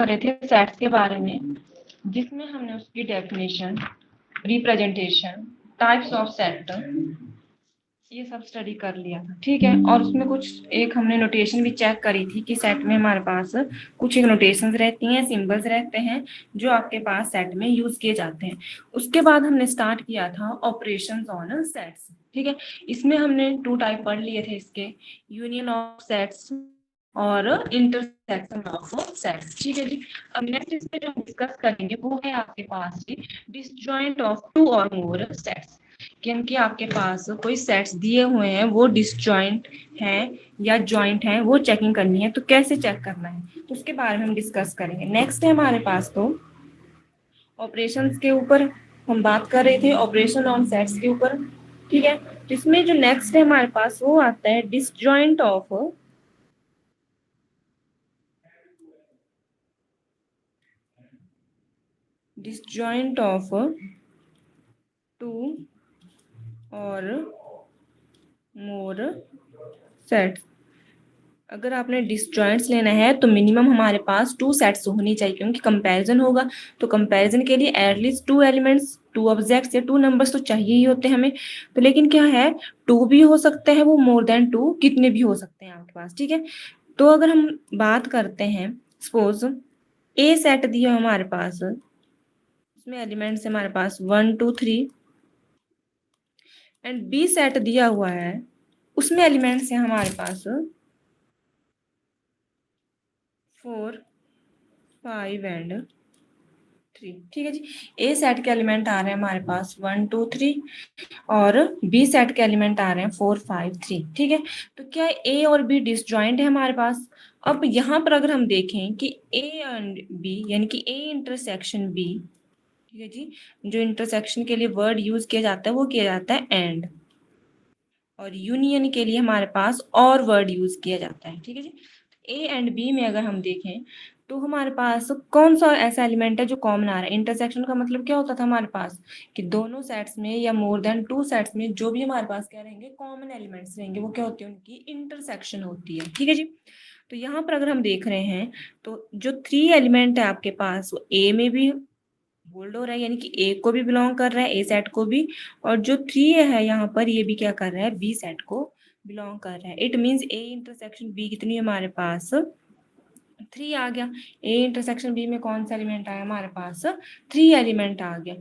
कर रहे थे सेट्स के बारे में, जिसमें हमने उसकी definition, representation, types of set, ये सब स्टडी कर लिया था। ठीक है, और उसमें कुछ एक हमने नोटेशन भी चेक करी थी कि सेट में हमारे पास कुछ एक नोटेशंस रहती हैं, सिंबल्स रहते हैं जो आपके पास सेट में यूज किए जाते हैं। उसके बाद हमने स्टार्ट किया था ऑपरेशंस ऑन सेट्स। ठीक है, इसमें हमने 2 टाइप पढ़ लिए थे इसके, यूनियन ऑफ सेट्स और इंटरसेक्शन ऑफ सेट्स। ठीक है जी, अब नेक्स्ट इस पे जो हम डिस्कस करेंगे वो है आपके पास डिसजॉइंट ऑफ 2 और मोर सेट्स। क्योंकि आपके पास कोई सेट्स दिए हुए हैं, वो डिसजॉइंट हैं या जॉइंट हैं, वो चेकिंग करनी है। तो कैसे चेक करना है, तो उसके बारे में हम डिस्कस करेंगे। नेक्स्ट है हमारे पास तो ऑपरेशंस के ऊपर हम बात कर रहे थे, ऑपरेशन ऑन सेट्स के ऊपर। ठीक है, तो इसमें जो नेक्स्ट है हमारे पास वो आता है डिसजॉइंट ऑफ टू और मोर सेट्स। अगर आपने डिसजॉइंट्स लेना है तो मिनिमम हमारे पास 2 सेट्स होनी चाहिए, क्योंकि कंपैरिजन होगा। तो कंपैरिजन के लिए एटलीस्ट 2 एलिमेंट्स, 2 ऑब्जेक्ट्स या 2 नंबर्स तो चाहिए ही होते हैं हमें। तो लेकिन क्या है, 2 भी हो सकते हैं, वो मोर देन 2 कितने भी हो सकते हैं आपके पास। ठीक है, तो अगर हम बात करते हैं, सपोज ए सेट दिया हमारे पास, उसमें एलिमेंट्स हमारे पास 1 2 3, एंड बी सेट दिया हुआ है, उसमें एलिमेंट्स है हमारे पास 4 5 एंड 3। ठीक है जी, ए सेट के एलिमेंट आ रहे हैं हमारे पास 1 2 3 और बी सेट के एलिमेंट आ रहे हैं 4 5 3। ठीक है, तो क्या ए और बी डिसजॉइंट है हमारे पास। अब यहाँ पर अगर हम देखें कि ए एंड बी, यानी कि ए इंटरसेक्शन बी, ठीक है जी, जो इंटरसेक्शन के लिए वर्ड यूज किया जाता है वो किया जाता है एंड, और यूनियन के लिए हमारे पास और वर्ड यूज किया जाता है। ठीक है जी, ए एंड बी में अगर हम देखें तो हमारे पास कौन सा ऐसा एलिमेंट है जो कॉमन आ रहा है। इंटरसेक्शन का मतलब क्या होता था हमारे पास, कि दोनों सेट्स में या मोर देन 2 सेट्स में जो भी हमारे पास क्या रहेंगे, कॉमन एलिमेंट्स रहेंगे, वो क्या होती है, उनकी इंटरसेक्शन होती है। ठीक है जी, तो यहाँ पर अगर हम देख रहे हैं तो जो 3 एलिमेंट है आपके पास, वो ए में भी होल्ड हो रहा है, यानी कि ए को भी बिलोंग कर रहा है, ए सेट को भी, और जो 3 है यहाँ पर ये भी क्या कर रहा है, बी सेट को बिलोंग कर रहा है। It means A intersection B कितनी है हमारे पास, 3 आ गया। ए इंटरसेक्शन बी में कौन सा एलिमेंट आया हमारे पास, 3 एलिमेंट आ गया।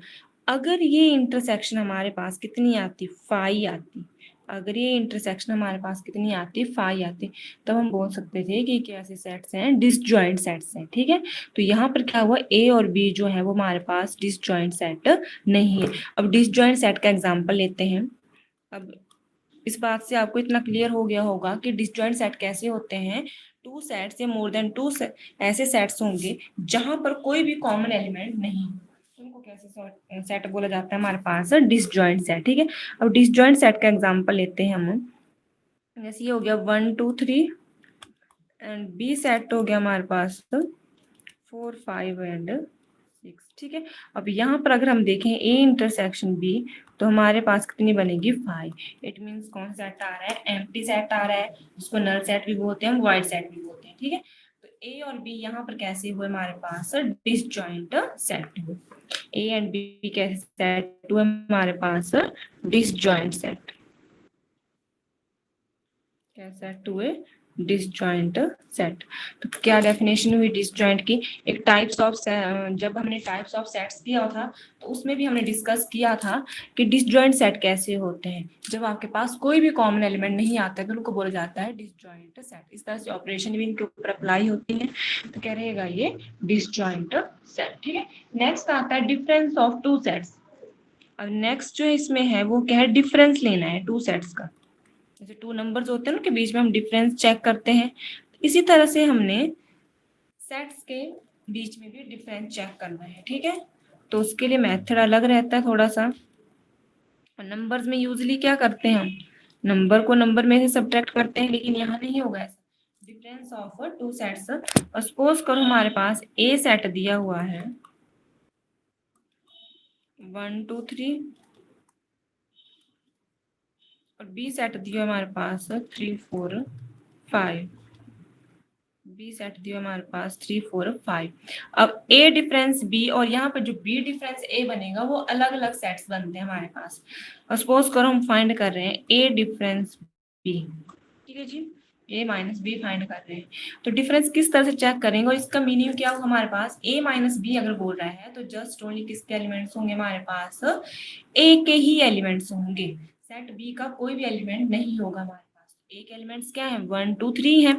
अगर ये इंटरसेक्शन हमारे पास कितनी आती, 5 आती, अगर ये इंटरसेक्शन हमारे पास कितनी आती, 5 आती, तब हम बोल सकते थे कि कैसे सेट्स हैं, डिसजॉइंट सेट्स हैं। ठीक है, तो यहाँ पर क्या हुआ, ए और बी जो है वो हमारे पास डिसजॉइंट सेट नहीं है। अब डिसजॉइंट सेट का एग्जांपल लेते हैं। अब इस बात से आपको इतना क्लियर हो गया होगा कि डिसजॉइंट सेट कैसे होते हैं। 2 सेट्स या मोर देन 2 ऐसे सेट्स होंगे जहां पर कोई भी कॉमन एलिमेंट नहीं, उनको कैसे सेट बोला जाता है हमारे पास, डिसजॉइंट सेट। ठीक है, अब डिसजॉइंट सेट का एग्जांपल लेते हैं हम। जैसे ये हो गया 1 2 3 एंड बी सेट हो गया हमारे पास 4 5 एंड 6। ठीक है, अब यहाँ पर अगर हम देखें ए इंटरसेक्शन बी, तो हमारे पास कितनी बनेगी, 5। इट मीन्स कौन सा सेट आ रहा है, एम्प्टी सेट आ रहा है, जिसको नल सेट भी बोलते हैं, वाइड सेट भी बोलते हैं। ठीक है, तो ए और बी यहाँ पर कैसे हुए हमारे पास, डिसजॉइंट सेट हुए। ए एंड बी कैसे सेट हुए हमारे पास, डिसजॉइंट सेट। क्या सेट हुए, डिसजॉइंट सेट। तो क्या डेफिनेशन हुई डिसजॉइंट की, एक टाइप्स ऑफ, जब हमने टाइप्स ऑफ सेट्स किया था तो उसमें भी हमने डिस्कस किया था कि डिसजॉइंट सेट कैसे होते हैं। जब आपके पास कोई भी कॉमन एलिमेंट नहीं आता है तो उनको बोला जाता है डिसजॉइंट सेट। इस तरह से ऑपरेशन भी इनके ऊपर अप्लाई होती है, तो क्या रहेगा ये, डिसजॉइंट सेट। ठीक है, नेक्स्ट आता है डिफरेंस ऑफ 2 सेट्स। अब नेक्स्ट जो इसमें है वो क्या है, डिफरेंस लेना है 2 सेट्स का। जैसे 2 नंबर्स होते हैं ना, के बीच में हम डिफरेंस चेक करते हैं, इसी तरह से हमने सेट्स के बीच में भी डिफरेंस चेक करना है। ठीक है, तो उसके लिए मेथड अलग रहता है थोड़ा सा। और नंबर्स में यूजली क्या करते हैं, हम नंबर को नंबर में से सब्ट्रैक्ट करते हैं, लेकिन यहाँ नहीं होगा ऐसा। डिफरेंस ऑफ 2 सेट्स, और सपोज करो हमारे पास ए सेट दिया हुआ है 1 2 3, और बी सेट दिया हमारे पास 3 4 5। बी सेट दिया हमारे पास 3 4 5। अब ए डिफरेंस बी और यहाँ पे जो बी डिफरेंस ए बनेगा वो अलग अलग सेट्स बनते हैं हमारे पास। और सपोज करो हम फाइंड कर रहे हैं ए डिफरेंस बी, ठीक है जी, ए माइनस बी फाइंड कर रहे हैं। तो डिफरेंस किस तरह से चेक करेंगे और इसका मीनिंग क्या होगा हमारे पास, ए माइनस बी अगर बोल रहा है तो जस्ट ओनली किसके एलिमेंट्स होंगे हमारे पास, ए के ही एलिमेंट्स होंगे, सेट बी का कोई भी एलिमेंट नहीं होगा हमारे पास। ए के एलिमेंट्स क्या है, 1 2 3 है।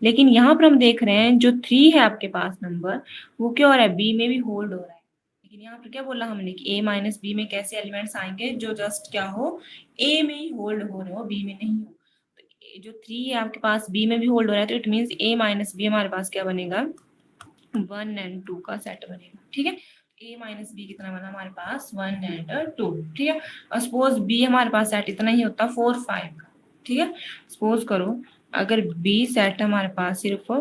लेकिन यहाँ पर हम देख रहे हैं जो 3 है आपके पास नंबर, वो क्या हो रहा है, बी में भी होल्ड हो रहा है। लेकिन यहाँ पर क्या बोला हमने कि ए माइनस बी में कैसे एलिमेंट्स आएंगे, जो जस्ट क्या हो, ए में ही होल्ड हो रहे हो, बी में नहीं हो। तो जो 3 है आपके पास बी में भी होल्ड हो रहा है, तो it means A minus B हमारे पास क्या बनेगा, 1 एंड 2 का सेट बनेगा, ठीक है। ए माइनस बी कितना बना हमारे पास, 1 एंड 2, ठीक है। और सपोज बी हमारे पास सेट इतना ही होता 4 5 का, ठीक है। सपोज करो अगर बी सेट हमारे पास सिर्फ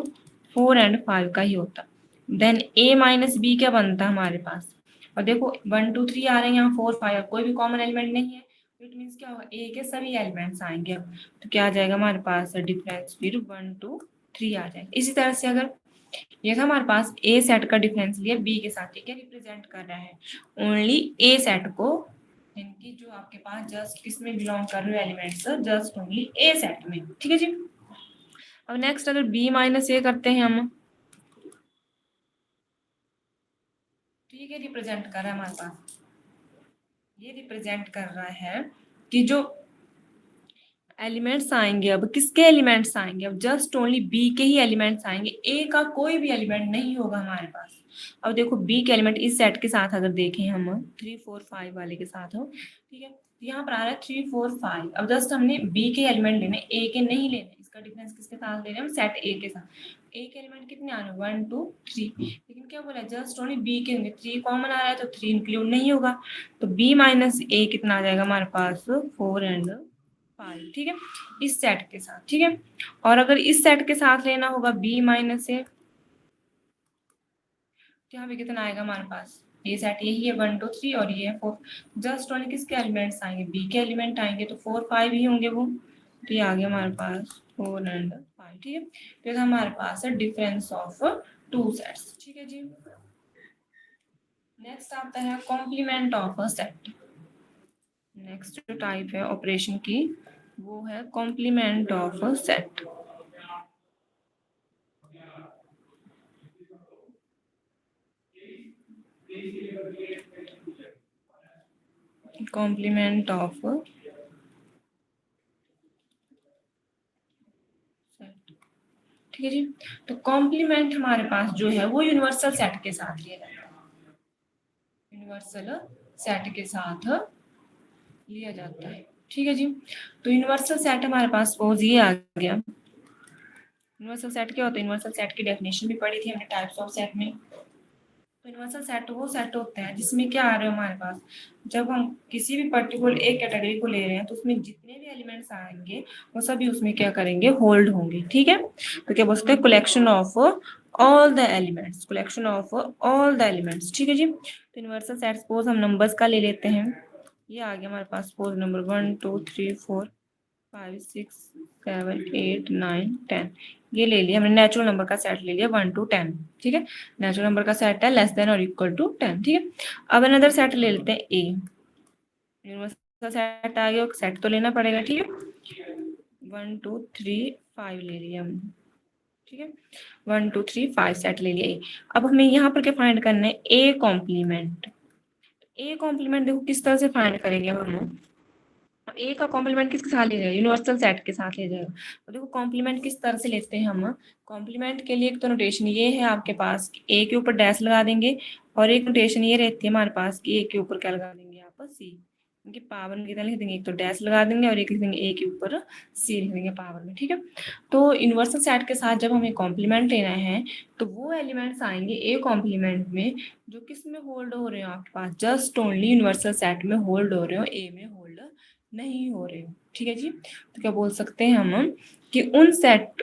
4 एंड 5 का ही होता, देन ए माइनस बी क्या बनता हमारे पास। और देखो 1 2 3 आ रहे हैं यहाँ, 4 5 कोई भी कॉमन एलिमेंट नहीं है, इट मीन्स क्या होगा, ए के सभी एलिमेंट्स आएंगे। तो क्या आ जाएगा हमारे पास डिफरेंस, फिर 1 2 3 आ जाएगा। इसी तरह से अगर ये था हमारे पास ए सेट का डिफरेंस लिया बी के साथ, ठीक है, रिप्रेजेंट कर रहा है ओनली ए सेट को, इनकी जो आपके पास जस्ट किसमें बिलोंग कर रहे हो एलिमेंट्स, जस्ट ओनली ए सेट में, ठीक है जी। अब नेक्स्ट अगर बी माइनस ए करते हैं हम, ठीक है, रिप्रेजेंट कर रहा है हमारे पास, ये रिप्रेजेंट कर रहा है कि जो एलिमेंट्स आएंगे, अब किसके एलिमेंट्स आएंगे, अब जस्ट ओनली बी के ही एलिमेंट्स आएंगे, ए का कोई भी एलिमेंट नहीं होगा हमारे पास। अब देखो बी के एलिमेंट इस सेट के साथ अगर देखें हम 3 4 5 वाले के साथ हो, ठीक है, तो यहाँ पर आ रहा है 3 4 5। अब जस्ट हमने बी के एलिमेंट लेने, ए के नहीं लेने, इसका डिफरेंस किसके साथ ले रहे हैं हम, सेट ए के साथ। ए के एलिमेंट कितने आ रहे हैं, 1 2 3, लेकिन क्या बोला है, जस्ट ओनली बी के होंगे, 3 कॉमन आ रहा है तो 3 इंक्लूड नहीं होगा। तो बी माइनस ए कितना आ जाएगा हमारे पास, 4 एंड 5, ठीक है, इस सेट के साथ, ठीक है। और अगर इस सेट के साथ लेना होगा बी माइनस ए, यहाँ पे कितना आएगा हमारे पास, ये सेट यही है 1 2 3 और ये है 4, जस्ट ओनली किसके एलिमेंट्स आएंगे, बी के एलिमेंट आएंगे, तो 4 5 ही होंगे वो, तो ये आ गया हमारे पास 4 एंड 5, ठीक है। तो ये हमारे पास है डिफरेंस ऑफ 2 सेट्स, ठीक है जी। नेक्स्ट आता है complement of a set. Next जो टाइप है ऑपरेशन की वो है complement of a set. Complement of set, ठीक है जी। तो कॉम्प्लीमेंट हमारे पास जो है वो यूनिवर्सल सेट के साथ लिया जाता है, यूनिवर्सल सेट के साथ लिया जाता है, ठीक है जी। तो यूनिवर्सल सेट हमारे पास सपोज ये आ गया, यूनिवर्सल सेट क्या होता है, यूनिवर्सल सेट की डेफिनेशन भी पढ़ी थी हमने टाइप्स ऑफ सेट में। तो यूनिवर्सल सेट वो सेट होते हैं जिसमें क्या आ रहे हो हमारे पास, जब हम किसी भी पर्टिकुलर एक कैटेगरी को ले रहे हैं तो उसमें जितने भी एलिमेंट्स आएंगे वो सभी उसमें क्या करेंगे, होल्ड होंगे, ठीक है। तो क्या बोलते हैं, collection of all the elements, collection of all the elements, ठीक है जी। तो यूनिवर्सल सेट सपोज हम नंबर्स का ले लेते हैं, ये आ गया हमारे पास सपोज नंबर 1 2 3 4 5 6 7 8 9 10, ये ले लिया हमने, नेचुरल नंबर का सेट ले लिया 1 to 10, ठीक है। नेचुरल नंबर का सेट है लेस देन और इक्वल टू 10, ठीक है। अब अनदर सेट ले लेते हैं ए, यूनिवर्सल सेट आ गया, सेट तो लेना पड़ेगा, ठीक है। 1 2 3 5 ले लिया हमने, ठीक है, 1 2 3 5 सेट ले लिया ए। अब हमें यहाँ पर क्या फाइंड करना है, ए कॉम्प्लीमेंट। ए कॉम्प्लीमेंट देखो किस तरह से फाइंड करेंगे हम, ए का कॉम्प्लीमेंट किसके साथ ले जाएगा, यूनिवर्सल सेट के साथ ले जाएगा। तो देखो कॉम्प्लीमेंट किस तरह से लेते हैं हम, कॉम्प्लीमेंट के लिए एक तो नोटेशन ये है आपके पास, ए के ऊपर डैश लगा देंगे, और एक नोटेशन ये रहती है हमारे पास कि ए के ऊपर क्या लगा देंगे आप, सी, इनकी पावर में कितना लिख देंगे, एक तो डैश लगा देंगे और एक लिख देंगे ए के ऊपर सी लिख देंगे पावर में, ठीक है। तो यूनिवर्सल सेट के साथ जब हमें कॉम्प्लीमेंट लेना है तो वो एलिमेंट्स आएंगे ए कॉम्प्लीमेंट में जो किस में होल्ड हो रहे हो आपके पास, जस्ट ओनली यूनिवर्सल सेट में होल्ड हो रहे हो, ए में होल्ड नहीं हो रहे हो, ठीक है जी। तो क्या बोल सकते हैं हम कि उन सेट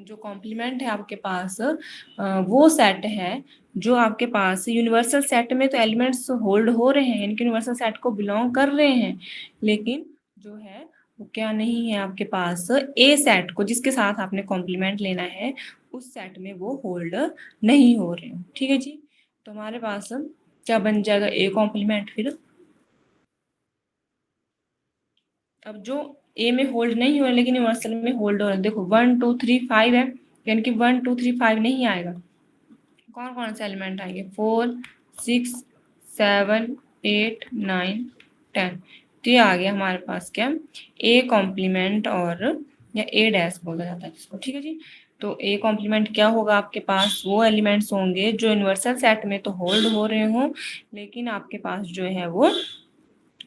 जो कॉम्प्लीमेंट है आपके पास, वो सेट है जो आपके पास यूनिवर्सल सेट में तो एलिमेंट्स होल्ड हो रहे हैं, यानी कि यूनिवर्सल सेट को बिलोंग कर रहे हैं, लेकिन जो है वो क्या नहीं है आपके पास, ए सेट को जिसके साथ आपने कॉम्प्लीमेंट लेना है उस सेट में वो होल्ड नहीं हो रहे हो। ठीक है जी, तो हमारे पास क्या बन जाएगा, ए कॉम्प्लीमेंट। फिर अब जो ए में होल्ड नहीं हो रहा लेकिन यूनिवर्सल में होल्ड हो रहा है, देखो 1 2 3 5 है, यानी कि 1 2 3 5 नहीं आएगा। कौन कौन से एलिमेंट आएंगे, 4 6 7 8 9 10। तो ये आ गया हमारे पास क्या, ए कॉम्प्लीमेंट और या ए डैश बोला जाता है जिसको। ठीक है जी, तो ए कॉम्प्लीमेंट क्या होगा, आपके पास वो एलिमेंट्स होंगे जो यूनिवर्सल सेट में तो होल्ड हो रहे हों, लेकिन आपके पास जो है वो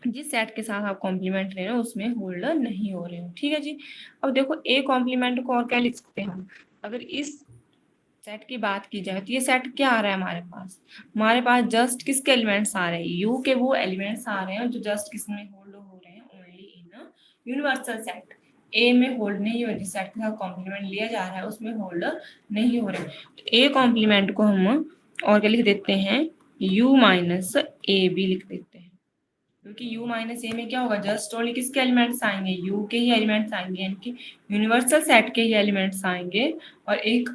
जिस सेट के साथ आप कॉम्प्लीमेंट ले रहे हो उसमें होल्ड नहीं हो रहे हो। ठीक है जी, अब देखो ए कॉम्प्लीमेंट को और क्या लिख सकते हैं हम, अगर इस सेट की बात की जाए तो ये सेट क्या आ रहा है हमारे पास जस्ट किसके एलिमेंट्स आ रहे हैं, यू के वो एलिमेंट्स आ रहे हैं जो जस्ट किसमें होल्ड हो रहे हैं, ओनली इन यूनिवर्सल सेट। ए में होल्ड नहीं हो रही, जिस सेट के साथ कॉम्प्लीमेंट लिया जा रहा है उसमें होल्ड नहीं हो रहे। तो ए कॉम्प्लीमेंट को हम और क्या लिख देते हैं, यू माइनस ए बी लिख देते हैं, क्योंकि u माइनस ए में क्या होगा, जस्ट ओनली किसके एलिमेंट्स आएंगे, u के ही एलिमेंट्स आएंगे, यानी कि यूनिवर्सल सेट के ही एलिमेंट्स आएंगे और एक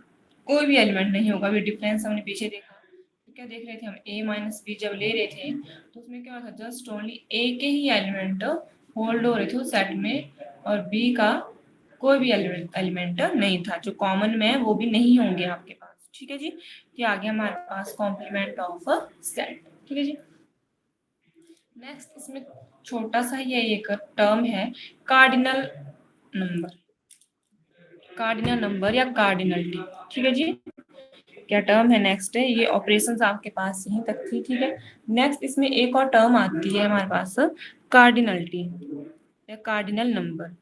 कोई भी एलिमेंट नहीं होगा। अभी डिफरेंस हमने पीछे देखा, तो क्या देख रहे थे हम, a माइनस बी जब ले रहे थे तो उसमें क्या था, जस्ट ओनली a के ही एलिमेंट होल्ड हो रहे थे उस सेट में और b का कोई भी एलिमेंट नहीं था, जो कॉमन में है वो भी नहीं होंगे आपके पास। ठीक है जी, ये आ गया हमारे पास कॉम्प्लीमेंट ऑफ सेट। ठीक है जी, नेक्स्ट इसमें छोटा सा ये एक टर्म है, कार्डिनल नंबर, कार्डिनल नंबर या कार्डिनलिटी। ठीक है जी, क्या टर्म है, नेक्स्ट है ये, ऑपरेशंस आपके पास यहीं तक थी। ठीक है, नेक्स्ट इसमें एक और टर्म आती है हमारे पास, कार्डिनलिटी या कार्डिनल नंबर।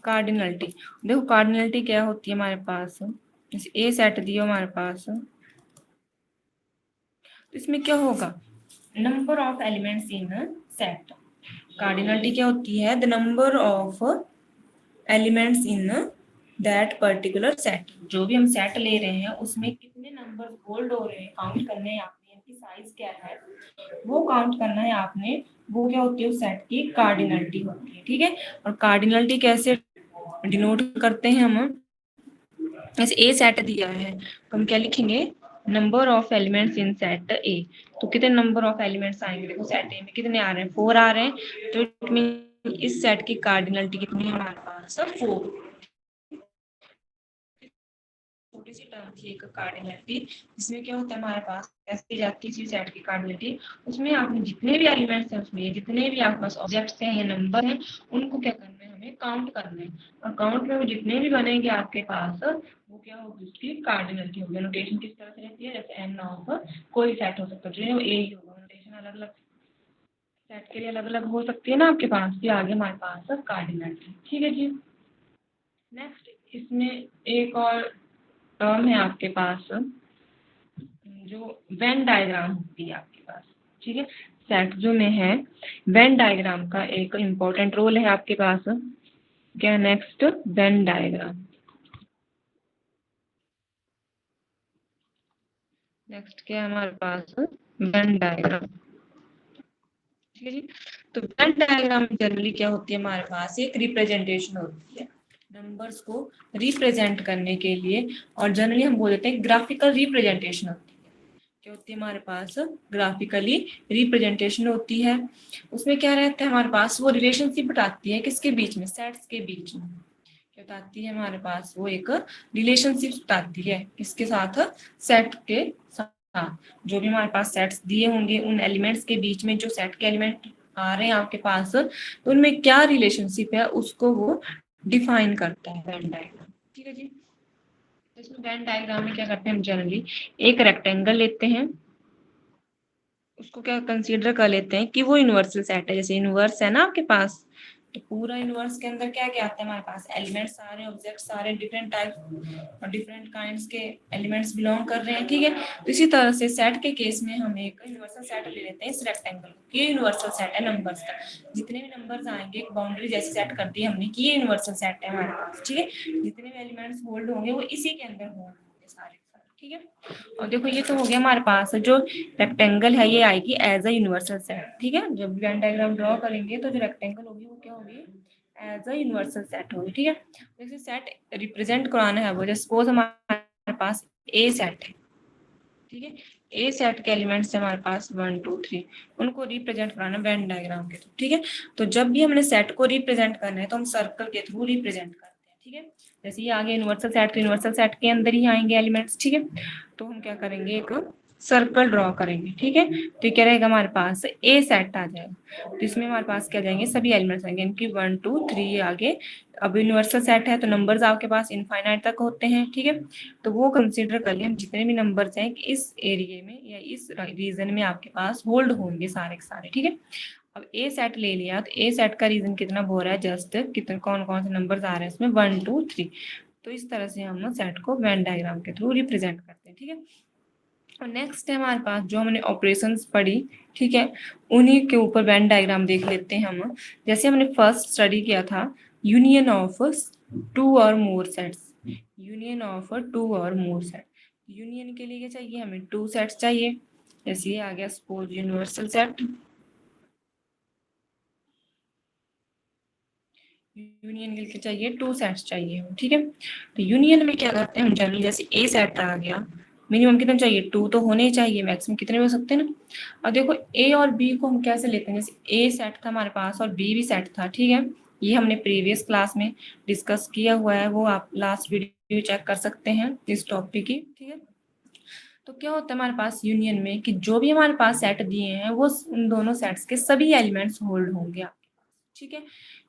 कार्डिनलिटी, देखो कार्डिनलिटी क्या होती है हमारे पास, जैसे ए सेट दिया हमारे पास, तो इसमें क्या होगा, number of elements in set. Cardinality क्या होती है, the number of elements in that particular set. जो भी हम सेट ले रहे हैं उसमें कितने नंबर होल्ड हो रहे हैं काउंट करने हैं आपने, इनकी साइज क्या है वो काउंट करना है आपने, वो क्या होती है उस सेट की कार्डिनलिटी होती है। ठीक है, और कार्डिनलिटी कैसे डिनोट करते हैं हम, जैसे ए सेट दिया है तो हम क्या लिखेंगे, number of elements in set ए। तो कितने नंबर ऑफ एलिमेंट्स आएंगे, देखो सेट ए में कितने आ रहे हैं, 4 आ रहे हैं, तो इट मीन इस सेट की कार्डिनलिटी कितनी है हमारे पास, 4। छोटी सी टर्म थी एक कार्डिनलिटी, इसमें क्या होता है हमारे पास, ऐसी जाती है सेट की कार्डिनलिटी, उसमें आपने जितने भी एलिमेंट्स हैं उसमें जितने भी आपके पास ऑब्जेक्ट्स हैं या नंबर हैं उनको क्या करना है, हमें काउंट करना है, और काउंट में वो जितने भी बनेंगे आपके पास वो क्या होगी, उसकी कार्डिनलिटी होगी। नोटेशन किस तरह से रहती है, जैसे एन ऑफ कोई सेट हो सकता है, जो है वो ए ही होगा, नोटेशन अलग अलग सेट के लिए अलग अलग हो सकती है ना आपके पास, ये आगे हमारे पास कार्डिनलिटी। ठीक है जी, नेक्स्ट इसमें एक और टर्म है आपके पास, जो वेन डायग्राम होती है आपके पास। ठीक है, सेट जो में है, वेन डायग्राम का एक इम्पोर्टेंट रोल है आपके पास। क्या नेक्स्ट, वेन डायग्राम, नेक्स्ट क्या है हमारे पास, वेन डायग्राम। ठीक है जी, तो वेन डायग्राम जनरली क्या होती है हमारे पास, एक रिप्रेजेंटेशन होती है नंबर्स को रिप्रेजेंट करने के लिए, और जनरली हम बोल देते हैं ग्राफिकल रिप्रेजेंटेशन होती है। क्या होती है हमारे पास, ग्राफिकली रिप्रेजेंटेशन होती है। उसमें क्या रहता है हमारे पास, वो रिलेशनशिप बताती है किसके बीच में, सेट्स के बीच में। क्या बताती है हमारे पास, वो एक रिलेशनशिप बताती है किसके साथ, सेट के साथ। जो भी हमारे पास सेट्स दिए होंगे उन एलिमेंट्स के बीच में जो सेट के एलिमेंट आ रहे हैं आपके पास, तो उनमें क्या रिलेशनशिप है उसको वो डिफाइन करता है वेन डायग्राम। ठीक है जी, इसमें वेन डायग्राम में क्या करते हैं हम, जनरली एक रेक्टेंगल लेते हैं, उसको क्या कंसीडर कर लेते हैं कि वो यूनिवर्सल सेट है, जैसे यूनिवर्स है ना आपके पास, तो पूरा यूनिवर्स के अंदर क्या क्या आता है हमारे पास, एलिमेंट्स सारे, ऑब्जेक्ट्स सारे, डिफरेंट टाइप और डिफरेंट काइंड्स के एलिमेंट्स बिलोंग कर रहे हैं। ठीक है, तो इसी तरह से सेट के केस में हम एक यूनिवर्सल सेट ले लेते हैं इस रेक्टेंगल को, ये यूनिवर्सल सेट है नंबर्स का, जितने भी नंबर्स आएंगे एक बाउंड्री जैसे सेट कर दी हमने कि ये यूनिवर्सल सेट है हमारे पास। ठीक है, जितने भी एलिमेंट्स होल्ड होंगे वो इसी के अंदर होल्ड होंगे सारे। ठीक है। और देखो ये तो हो गया हमारे पास जो रेक्टेंगल है ये आएगी एज अ यूनिवर्सल सेट। ठीक है, जब वेन डायग्राम ड्रॉ करेंगे तो जो रेक्टेंगल होगी वो क्या होगी, एज अ यूनिवर्सल सेट होगी। ठीक है, जैसे सेट रिप्रेजेंट कराना है वो, जैसे सपोज हमारे पास ए सेट है। ठीक है, ए सेट के एलिमेंट्स हमारे पास 1 2 3, उनको रिप्रेजेंट कराना वेन डायग्राम के थ्रू। ठीक है, तो जब भी हमने सेट को रिप्रेजेंट करना है तो हम सर्कल के थ्रू रिप्रेजेंट करते हैं। ठीक है, जैसे ये आगे यूनिवर्सल सेट, तो यूनिवर्सल सेट के अंदर ही आएंगे एलिमेंट्स। ठीक है, तो हम क्या करेंगे, एक सर्कल ड्रॉ करेंगे। ठीक है, तो क्या रहेगा हमारे पास ए सेट आ जाएगा, तो इसमें हमारे पास क्या जाएंगे, सभी एलिमेंट्स आएंगे, इनकी 1 2 3 आगे। अब यूनिवर्सल सेट है तो नंबर्स आपके पास इनफाइनाइट तक होते हैं। ठीक है, तो वो कंसीडर कर लिए हम जितने भी नंबर्स हैं कि इस एरिया में या इस रीजन में आपके पास होल्ड होंगे सारे के सारे। ठीक है, अब ए सेट ले लिया तो ए सेट का रीजन कितना हो रहा है, जस्ट कितने कौन कौन से नंबर्स आ रहे हैं इसमें, 1 2 3। तो इस तरह से हम सेट को वेन डायग्राम के थ्रू रिप्रेजेंट करते हैं। ठीक है, और नेक्स्ट है हमारे पास जो हमने ऑपरेशंस पढ़ी। ठीक है, उन्हीं के ऊपर वेन डायग्राम देख लेते हैं हम। जैसे हमने फर्स्ट स्टडी किया था यूनियन ऑफ 2 और मोर सेट्स, यूनियन ऑफ 2 और मोर सेट। यूनियन के लिए क्या चाहिए, हमें 2 सेट्स चाहिए। जैसे ये आ गया सपोज यूनिवर्सल सेट, यूनियन के लिए चाहिए 2 सेट्स चाहिए। ठीक है, तो यूनियन में क्या करते हैं हम जनरली, जैसे ए सेट आ गया, मिनिमम कितना चाहिए, 2 तो होने ही चाहिए, मैक्सिमम कितने हो सकते हैं ना। और देखो ए और बी को हम कैसे लेते हैं, जैसे ए सेट था हमारे पास और बी भी सेट था। ठीक है, ये हमने प्रीवियस क्लास में डिस्कस किया हुआ है, वो आप लास्ट वीडियो चेक कर सकते हैं इस टॉपिक की। ठीक है, तो क्या होता है हमारे पास यूनियन में कि जो भी हमारे पास सेट दिए हैं वो उन दोनों सेट्स के सभी एलिमेंट्स होल्ड होंगे। ठीक है,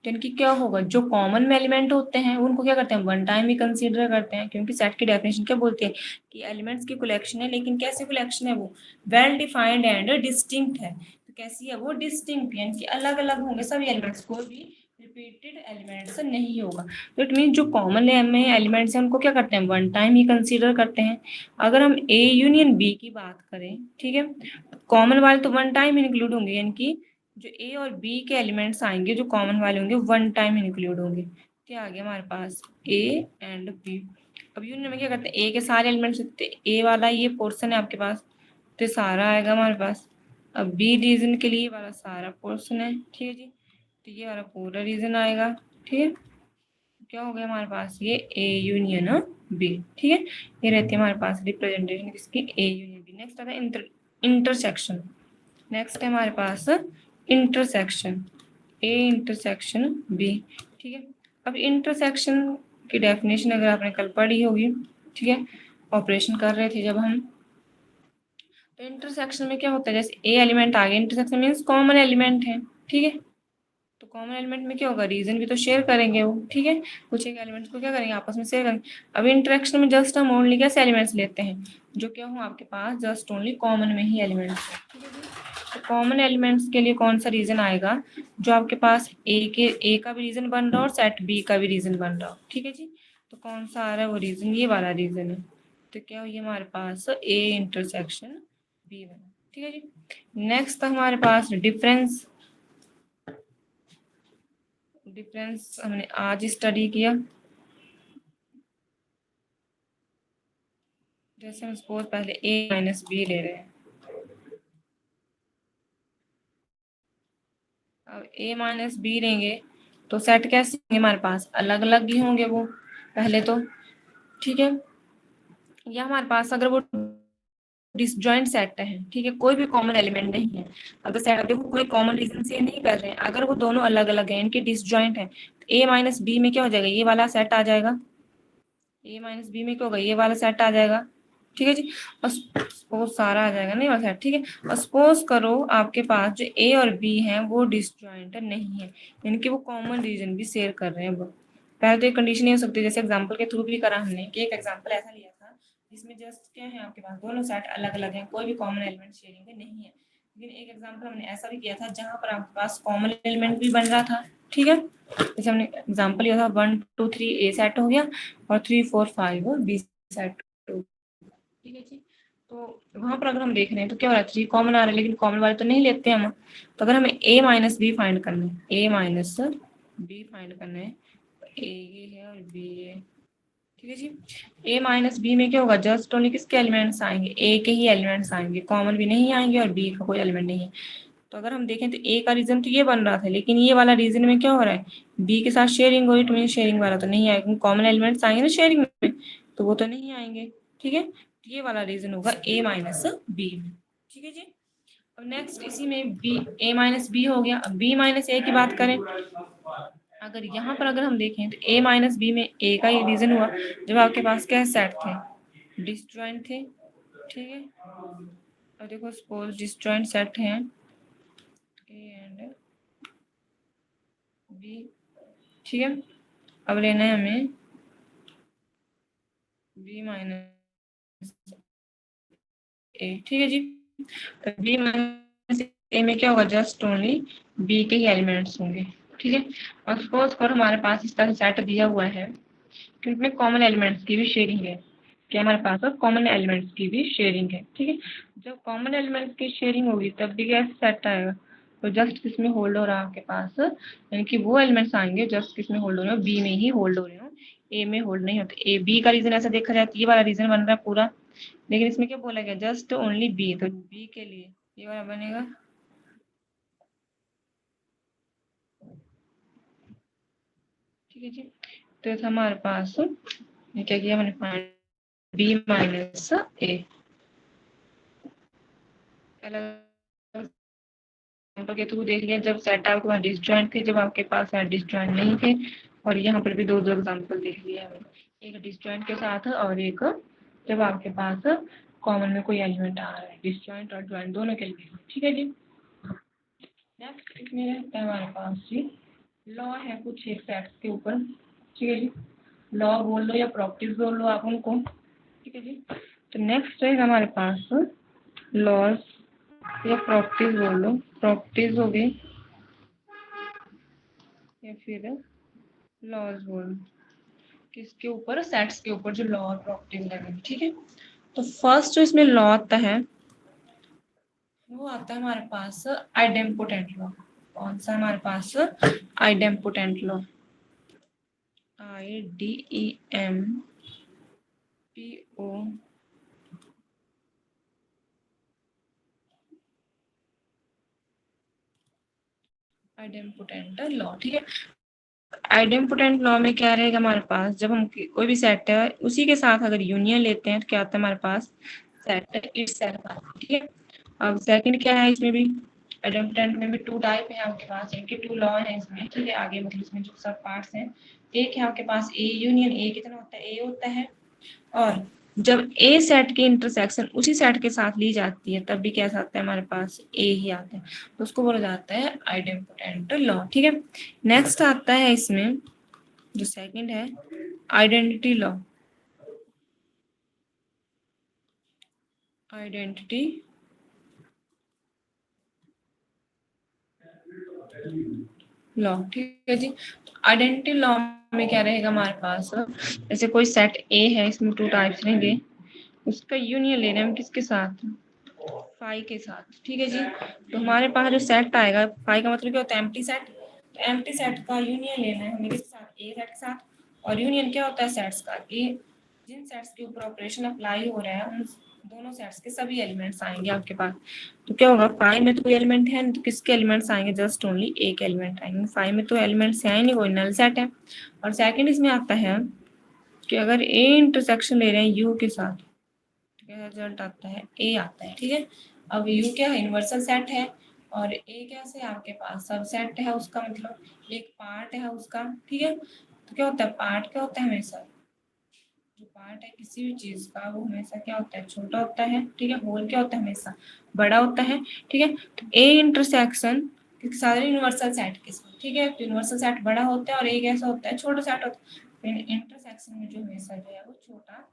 तो इनकी क्या होगा, जो कॉमन में एलिमेंट होते हैं उनको क्या करते हैं, वन टाइम ही कंसीडर करते हैं, क्योंकि सेट की डेफिनेशन क्या बोलती है कि एलिमेंट्स की कलेक्शन है, लेकिन कैसे कलेक्शन है वो, वेल डिफाइंड एंड डिस्टिंक्ट है। तो कैसी है वो, डिस्टिंक्ट, यानी कि अलग अलग होंगे सभी एलिमेंट्स, कोई भी रिपीटेड एलिमेंट्स नहीं होगा। तो इट मीन जो कॉमन में एलिमेंट्स हैं उनको क्या करते हैं, वन टाइम ही कंसीडर करते हैं। अगर हम ए यूनियन बी की बात करें, ठीक है, कॉमन वाले तो वन टाइम इंक्लूड होंगे, यानी कि जो ए और बी के एलिमेंट्स आएंगे जो कॉमन वाले होंगे वन टाइम इंक्लूड होंगे। क्या आ गया हमारे पास, ए एंड बी। अब यूनियन में क्या करते हैं, ए के सारे एलिमेंट्स, ए वाला ये पोर्शन है आपके पास तो सारा आएगा हमारे पास। अब बी रीजन के लिए वाला सारा पोर्शन है। ठीक है जी, तो ये वाला पूरा रीजन आएगा। ठीक है, क्या हो गया हमारे पास, ये ए यूनियन बी। ठीक है, ये रहती है हमारे पास रिप्रेजेंटेशन किसकी, ए यूनियन बी। नेक्स्ट आता है इंटरसेक्शन। नेक्स्ट है हमारे पास इंटरसेक्शन, ए इंटरसेक्शन बी। ठीक है, अब इंटरसेक्शन की डेफिनेशन अगर आपने कल पढ़ी होगी, ठीक है, ऑपरेशन कर रहे थे जब हम, तो इंटरसेक्शन में क्या होता है, जैसे ए एलिमेंट आ गया, इंटरसेक्शन मीन्स कॉमन एलिमेंट है। ठीक है, तो कॉमन एलिमेंट में क्या होगा, रीजन भी तो शेयर करेंगे वो। ठीक है, कुछ एक एलिमेंट्स को क्या करेंगे, आपस में शेयर करेंगे। अब इंटरेक्शन में जस्ट हम ओनली कैसे एलिमेंट्स लेते हैं, जो क्या हो आपके पास जस्ट ओनली कॉमन में ही एलिमेंट्स है। ठीक है जी, तो कॉमन एलिमेंट्स के लिए कौन सा रीजन आएगा, जो आपके पास ए का भी रीजन बन रहा हो और सेट बी का भी रीजन बन रहा हो। ठीक है जी, तो कौन सा आ रहा है वो रीजन, ये वाला रीजन है। तो क्या हुई हमारे पास, ए इंटरसेक्शन बी बना। ठीक है जी, नेक्स्ट हमारे पास डिफरेंस। डिफरेंस हमने आज स्टडी किया। जैसे हम सपोज पहले ए माइनस बी ले रहे हैं, अब ए माइनस बी लेंगे तो सेट कैसे होंगे हमारे पास, अलग अलग ही होंगे वो पहले तो। ठीक है, या हमारे पास अगर वो डिसजॉइंट सेट है, ठीक है, कोई भी कॉमन एलिमेंट नहीं है, अगर सेट देखो कोई कॉमन रीजन से नहीं कर रहे हैं, अगर वो दोनों अलग अलग हैं, इनके डिसजॉइंट है, तो ए माइनस बी में क्या हो जाएगा, ये वाला सेट आ जाएगा। ए माइनस बी में क्या होगा, ये वाला सेट आ जाएगा। ठीक है जी, और सपोज सारा आ जाएगा नहीं वाला सेट। ठीक है, और सपोज करो आपके पास जो ए और बी हैं वो डिसजॉइंट नहीं है, यानी कि वो कॉमन रीजन भी शेयर कर रहे हैं। पहले तो एक कंडीशन ये हो सकती है, जैसे एग्जांपल के थ्रू भी करा हमने, कि एक एग्जांपल ऐसा लिया था जिसमें जस्ट क्या है आपके पास दोनों सेट अलग अलग हैं, कोई भी कॉमन एलिमेंट शेयरिंग नहीं है। लेकिन एक एग्जांपल हमने ऐसा भी किया था जहां पर आपके पास कॉमन एलिमेंट भी बन रहा था। ठीक है, जैसे हमने एग्जांपल लिया था 1 2 3 ए सेट हो गया और 3 4 5 बी सेट हो। ठीक है जी, तो वहां पर अगर हम देख रहे हैं तो क्या हो रहा है, 3 कॉमन आ रहा है, लेकिन कॉमन वाले तो नहीं लेते हम। तो अगर हमें ए माइनस बी फाइंड करना है, ए माइनस बी फाइंड करना है, ए ये है और बी ये, ठीक है जी। ए माइनस बी में क्या होगा, जस्ट ओनली किसके एलिमेंट्स आएंगे, ए के ही एलिमेंट्स आएंगे, कॉमन भी नहीं आएंगे और बी का कोई एलिमेंट नहीं है। तो अगर हम देखें तो ए का रीजन तो ये बन रहा था, लेकिन ये वाला रीजन में क्या हो रहा है, बी के साथ शेयरिंग हो रही, तो शेयरिंग वाला तो नहीं आएगा, कॉमन एलिमेंट्स आएंगे ना शेयरिंग में, तो वो तो नहीं आएंगे। ठीक है, तो ये वाला रीजन होगा ए माइनस बी। ठीक है जी। अब नेक्स्ट इसी में बी, ए माइनस बी हो गया। अब बी माइनस ए की बात करें, अगर यहाँ पर अगर हम देखें तो ए माइनस बी में ए का ये रीजन हुआ जब आपके पास क्या सेट थे, डिसजॉइंट थे। ठीक है, और देखो सपोज डिसजॉइंट सेट हैं ए एंड बी। ठीक है, अब लेना है हमें बी माइनस ए। ठीक है जी। तो बी माइनस ए में क्या होगा, जस्ट ओनली बी के ही एलिमेंट्स होंगे। ठीक है, और सपोज करो हमारे पास इस तरह सेट दिया हुआ है कि उसमें कॉमन एलिमेंट्स की भी शेयरिंग है, कि हमारे पास कॉमन एलिमेंट्स की भी शेयरिंग है। ठीक है, जब कॉमन एलिमेंट्स की शेयरिंग होगी तब भी कैसे सेट आएगा, तो जस्ट किसमें होल्ड हो रहा है आपके पास, यानी कि वो एलिमेंट्स आएंगे जस्ट किसमें होल्ड हो रहे हो, बी में ही होल्ड हो रहे हो, ए में होल्ड नहीं होते। ए बी का रीजन ऐसा देखा जाए तो ये वाला रीजन बन रहा है पूरा, लेकिन इसमें क्या बोला गया, जस्ट ओनली बी, तो बी के लिए ये वाला बनेगा। ठीक है जी। तो ये था हमारे पास, ये क्या किया मैंने, फाइंड बी माइनस ए। एग्जाम्पल के थ्रू देख लिया, जब सेट आपके पास डिसजॉइंट थे, जब आपके पास डिसजॉइंट नहीं थे, और यहाँ पर भी दो दो एग्जाम्पल देख लिया है, एक डिसजॉइंट के साथ और एक जब आपके पास कॉमन में कोई एलिमेंट आ रहा है, डिसजॉइंट और ज्वाइंट दोनों के लिए। ठीक है जी। नेक्स्ट इसमें रहता है हमारे पास जी, लॉ है कुछ एक सेट्स के ऊपर। ठीक है जी, लॉ बोल लो या प्रॉपर्टीज बोल लो आप उनको। ठीक है जी। तो नेक्स्ट है हमारे पास लॉज या प्रॉपर्टीज बोल लो, प्रॉपर्टीज हो गई या फिर लॉज बोल लो, किसके ऊपर, सेट्स के ऊपर जो लॉ और प्रॉपर्टीज लगेंगे। ठीक है, तो फर्स्ट जो इसमें लॉ आता है वो आता है हमारे पास आइडेम्पोटेंट लॉ। कौन सा हमारे पास, idempotent law, IDEMPO idempotent law. ठीक है, आइडेम्पोटेंट लॉ में क्या रहेगा हमारे पास, जब हम कोई भी सेट है उसी के साथ अगर यूनियन लेते हैं तो क्या आता है हमारे पास, सेट इटसेल्फ आता है। ठीक है, अब सेकंड क्या है इसमें भी, आइडेम्पोटेंट में भी टू टाइप है आपके पास, इनके टू लॉ है इसमें। ठीक है, आगे मतलब इसमें जो सब पार्ट्स हैं, एक है आपके पास ए यूनियन, ए कितना होता है, ए होता है, और जब ए सेट की इंटरसेक्शन उसी सेट के साथ ली जाती है तब भी कैसा आता है हमारे पास, ए ही आता है, तो उसको बोला जाता है आइडेम्पोटेंट लॉ। ठीक है, नेक्स्ट आता है इसमें जो सेकंड है, आइडेंटिटी लॉ। Identity law. ठीक है जी। आइडेंटिटी लॉ में क्या रहेगा हमारे पास, जैसे कोई सेट ए है, इसमें टू टाइप्स रहेंगे, उसका यूनियन ले रहे हैं हम किसके साथ, फाइव के साथ। ठीक है जी, तो हमारे पास जो सेट आएगा, फाइव का मतलब क्या होता है, एम्प्टी सेट, तो एम्प्टी सेट का यूनियन लेना है हमें किसके साथ, ए सेट के साथ। और यूनियन क्या होता है सेट्स का, कि जिन सेट्स के ऊपर ऑपरेशन अप्लाई हो रहा है उन दोनों सेट्स के सभी एलिमेंट्स आएंगे आपके पास। तो क्या होगा, फाइव में तो कोई एलिमेंट है नहीं, तो किसके एलिमेंट्स आएंगे, जस्ट ओनली एक एलिमेंट आएंगे, फाइव में तो एलिमेंट्स है ही नहीं, कोई नल सेट है। और सेकंड इसमें आता है कि अगर ए इंटरसेक्शन ले रहे हैं यू के साथ, रिजल्ट आता है ए आता है। ठीक है, अब यू क्या है, यूनिवर्सल सेट है, और ए कैसे आपके पास सबसेट है उसका, मतलब एक पार्ट है उसका। ठीक है, तो क्या होता है, पार्ट क्या होता है हमेशा, जो पार्ट है किसी भी चीज का वो हमेशा क्या होता है, छोटा होता है। ठीक है, होल क्या होता है, हमेशा बड़ा होता है। ठीक है, तो ए इंटरसेक्शन सारे यूनिवर्सल सेट के साथ। ठीक है, तो यूनिवर्सल सेट बड़ा होता है और ए कैसा होता है, छोटा सेट होता है, इंटरसेक्शन में जो हमेशा जो है वो छोटा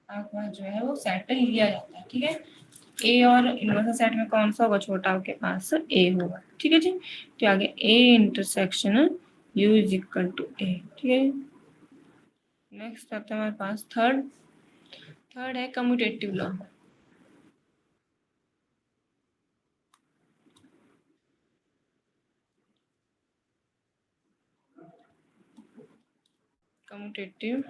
आपके पास जो है वो सेट लिया जाता है। ठीक है, ए और यूनिवर्सल सेट में कौन सा होगा, छोटा आपके पास ए होगा। ठीक है जी, तो आगे A intersection U is equal to A. ठीक है, नेक्स्ट आता है हमारे पास थर्ड, थर्ड है कम्यूटेटिव लॉ। कम्यूटेटिव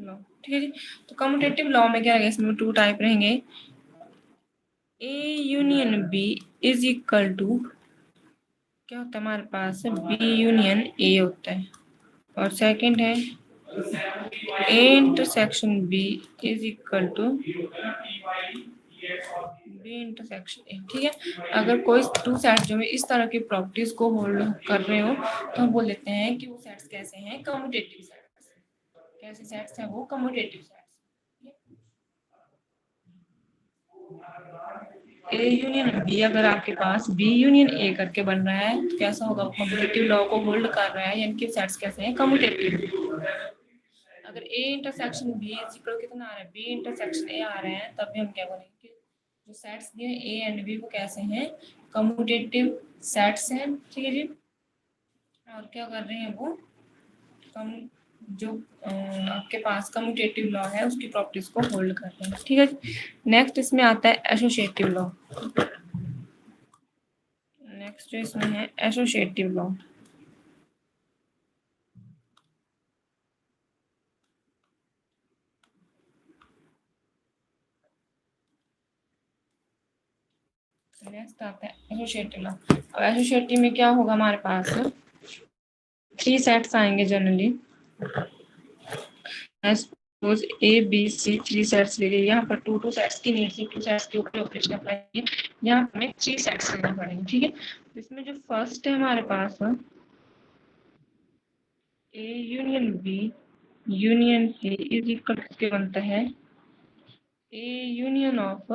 लॉ, ठीक है जी। तो कम्यूटेटिव लॉ में क्या रहेगा, इसमें टू टाइप रहेंगे। A union B is equal to क्या होता है हमारे पास, बी यूनियन ए होता है, और सेकंड है A intersection B is equal to B intersection A, ठीक है। अगर कोई टू सेट जो है इस तरह की प्रॉपर्टीज को होल्ड कर रहे हो तो हम बोल देते हैं कि वो सेट्स कैसे हैं, कम्यूटेटिव सेट्स। कैसे सेट्स हैं वो, commutative sets. A union B अगर आपके पास बी यूनियन ए करके बन रहा है तो कैसा होगा, कम्यूटेटिव लॉ को होल्ड कर रहा है, यानी कि सेट्स कैसे हैं, कम्यूटेटिव। अगर A intersection B is equal कितना आ रहा है, बी इंटरसेक्शन ए आ रहे हैं, तब भी हम क्या बोलेंगे, जो सेट्स दिए ए एंड बी वो कैसे हैं, कम्यूटेटिव सेट्स हैं, ठीक है जी। और क्या कर रहे हैं वो, कम जो आपके पास कम्यूटेटिव लॉ है उसकी प्रॉपर्टीज को होल्ड कर रहे हैं, ठीक है। नेक्स्ट इसमें आता है एसोसिएटिव लॉ। नेक्स्ट जो इसमें है एसोसिएटिव लॉ। नेक्स्ट आता है एसोसिएटिव लॉ। अब एसोसिएटिव में क्या होगा, हमारे पास थ्री सेट्स आएंगे generally. Suppose A B C three sets ले गए, यहाँ पर टू टू सेट्स की नीड थी, टू सेट्स के ऊपर ऑपरेशन अप्लाई, यहाँ हमें थ्री सेट्स लेना पड़ेंगे, ठीक है। तो इसमें जो फर्स्ट है हमारे पास A union B union C is equal किसके बनता है, A union of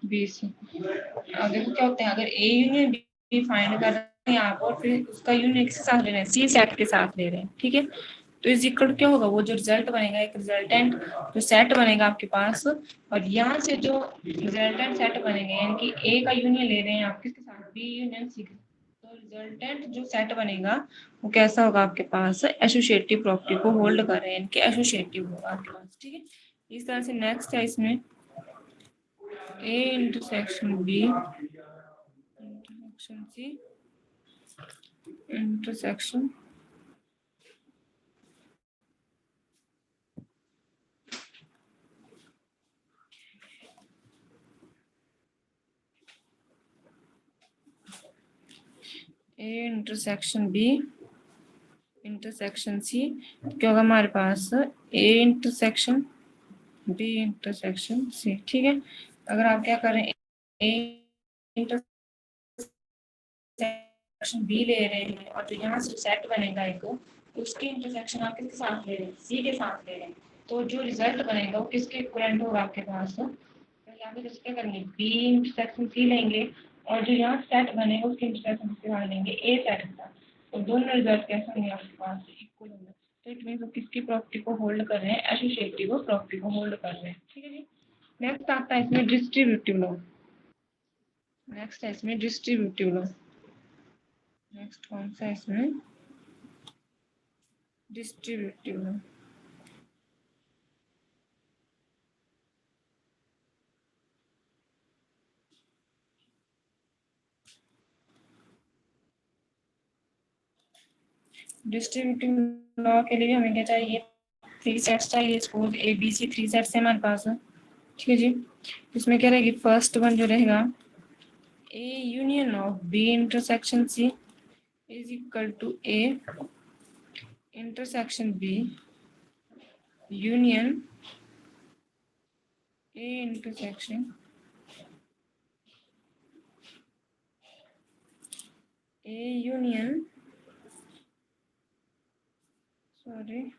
B C. अब देखो क्या होता है, अगर ए यूनियन बी फाइंड कर रहे हैं आप और फिर उसका यूनियन किसके साथ ले रहे हैं, सी सेट के साथ ले रहे हैं, ठीक है। तो इज इक्वल क्या होगा, वो जो रिजल्ट बनेगा, एक रिजल्टेंट जो सेट बनेगा आपके पास, और यहाँ से जो रिजल्टेंट सेट बनेंगे, यानी कि ए का यूनियन ले रहे हैं आप किसके साथ, बी यूनियन सी के, तो रिजल्टेंट जो सेट बनेगा वो कैसा होगा आपके पास, एसोसिएटिव प्रॉपर्टी को होल्ड कर रहे हैं, इनके एसोसिएटिव होगा आपके पास, ठीक है। इस तरह से नेक्स्ट है इसमें A intersection B intersection C intersection A intersection B intersection C, क्या होगा हमारे पास, A intersection B intersection C, ठीक है। अगर आप क्या करें, ए इंटरसेक्शन बी ले रहे हैं और जो यहाँ से सेट बनेगा एक, उसकी इंटरसेक्शन आप किसके साथ ले रहे हैं, सी के साथ ले रहे हैं, तो जो रिजल्ट बनेगा वो किसके इक्विवेलेंट होगा आपके पास, पहले आप क्या करेंगे, बी इंटरसेक्शन सी लेंगे और जो यहाँ सेट बनेगा उसकी इंटरसेक्शन किसके साथ लेंगे, ए सेट के साथ, तो दोनों रिजल्ट कैसे होंगे आपके पास, इक्वल होंगे। तो इट मीन्स वो किसकी प्रॉपर्टी को होल्ड कर रहे हैं, एसोसिएटिव प्रॉपर्टी को होल्ड कर रहे हैं, ठीक है जी। नेक्स्ट आता है इसमें डिस्ट्रीब्यूटिव लॉ। नेक्स्ट है इसमें डिस्ट्रीब्यूटिव लॉ। नेक्स्ट कौन सा है इसमें, डिस्ट्रीब्यूटिव लॉ। डिस्ट्रीब्यूटिव लॉ के लिए हमें क्या चाहिए, थ्री सेट्स चाहिए। Suppose A B C three sets है हमारे पास, ठीक है जी। इसमें क्या रहेगी, फर्स्ट वन जो रहेगा, A union of B intersection C is equal to A intersection B union A intersection A union, sorry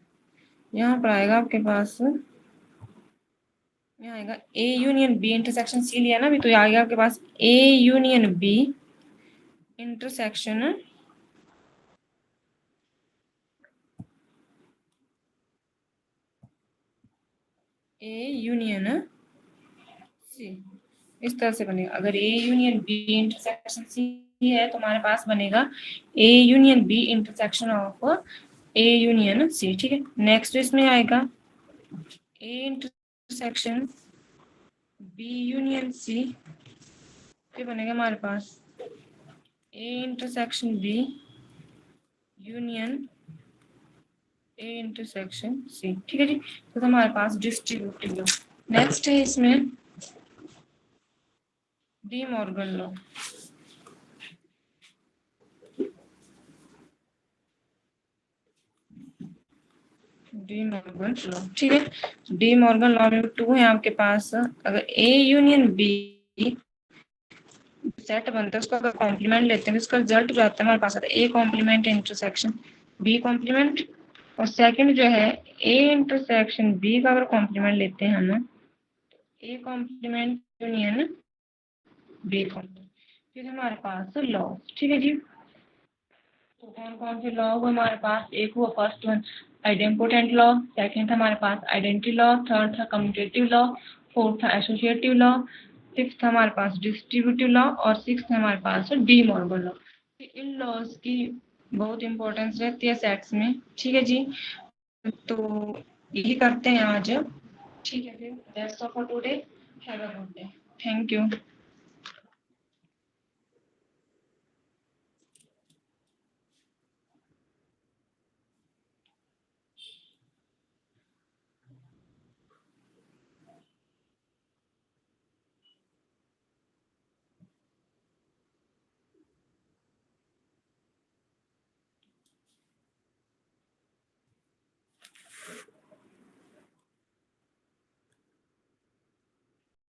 यहाँ पर आएगा आपके पास, यहाँ आएगा A union B intersection C लिया ना अभी, तो आएगा आपके पास A union B intersection A union C, इस तरह से बनेगा। अगर A union B intersection C है तो हमारे पास बनेगा A union B intersection of A union सी, ठीक है। नेक्स्ट इसमें आएगा A intersection B union C, ये बनेगा हमारे पास A intersection B union A intersection C, ठीक है जी। तो हमारे पास डिस्ट्रीब्यूटिव लॉ। नेक्स्ट है इसमें D Morgan law. D Morgan law, ठीक है। डी मॉर्गन लॉ में टू है आपके पास। अगर ए यूनियन बी सेट बनता है, उसका अगर कॉम्प्लीमेंट लेते हैं, उसका रिजल्ट जो आता है हमारे पास आता है A complement intersection B complement. और सेकंड जो है ए इंटरसेक्शन बी का अगर कॉम्प्लीमेंट लेते हैं हम, A complement union B complement, फिर हमारे पास लॉ, ठीक है जी। तो कौन कौन से लॉ हुए हमारे पास? एक हुआ first one idempotent law, second था हमारे पास आइडेंटिटी लॉ, थर्ड था कम्यूटेटिव लॉ, फोर्थ था एसोसिएटिव लॉ, फिफ्थ था हमारे पास डिस्ट्रीब्यूटिव लॉ और सिक्स्थ है हमारे पास डी मॉर्गन लॉ। इन लॉज की बहुत इंपॉर्टेंस रहती है सेट्स में, ठीक है जी। तो यही करते हैं आज, ठीक है। फिर that's all for today, have a good day, thank you.